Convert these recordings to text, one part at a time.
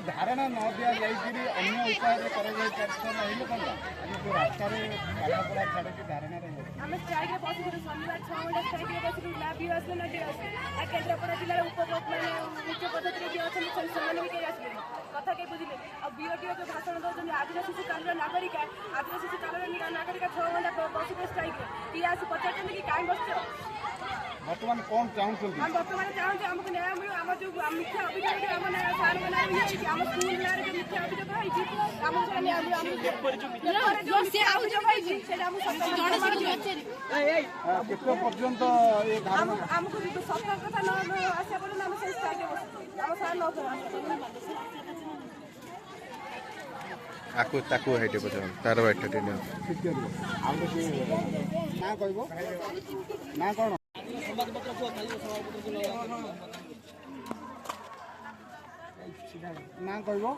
धारणा न दि जाए अन्य उपाय रास्ता पाठपढ़ा छाड़ी धारणा आम स्ट्राइक बस शनिवार 6 घंटा स्ट्राइक बस ना भी आस ना भी आस केन्द्रापड़ा जिले मैंने मुख्य पद्धति जी अच्छे भी कहीं आसले कथा कहीं बुझे आ बीओटी जो भाषण दौरान आदिवासी शिशु कालर नागरिका आदिवासी शिशु कालर नागरिका 6 घंटा बस स्ट्राइक किए आस पचार कि कहीं बस बर्तमान कौन चाहूँ हम बर्तमान चाहूँ आमको न्याय मिलू आम जो मिथ्या अभियोग आम सार मैंने आम स्कूल ना जो मिथ्या अभियोग आमको न्याय आमको सरकार कथा न आसा पर्यटन आम से स्ट्राइक आम सार आकु ताकु हाइटे पछन तार बाइट टेन ना कहबो ना कोन ना कहबो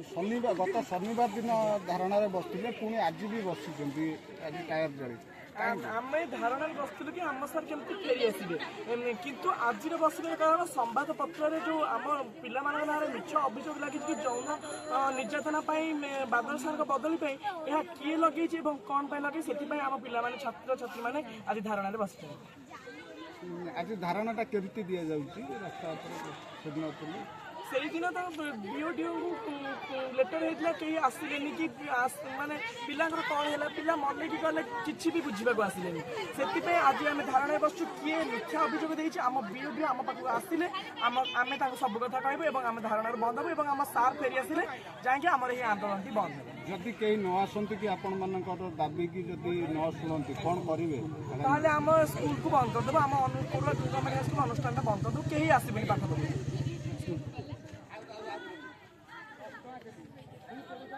शनिवार गत शनिवार दिन धारणा बसते पुणी आज भी बसी आज टायर जड़ी आम धारणा बसलु कि आम सर केमती फेरी आसवे किंतु आज बसने कारण संवाद पत्र जो आम पिला ना मिछ अभियोग लगी कि जौन निर्यातना बादल सार बदली यह किए लगे कौन लगे से आम पिला छात्र छात्री मैंने आज धारणा बस आज धारणाटा केमती दि जाऊँगी रास्ता से दिन तो बीओडीओ लेटर होता कहीं आसिले कि माने पिला कौन है पिला मन की गले कि भी बुझा आसिले से आज आम धारणा बसु किए मिथ्या अभियोग आम बीओडीओ आम पाक आसिले आम सब कथा कहबू और आम धारणा बंद हो आम सार फेरी आसिले जाकि आम ये आंदोलन बंद हो जदि कहीं न आसती कि आपण मानकर दाबी की जदि न शुणती कौन करेंगे ताहले आम स्कूल को बंद करदेव आम अनुकूल गवर्नमेंट हाई स्कूल अनुष्ठान बंद करदेव कहीं आसबे पाठ पढ़ा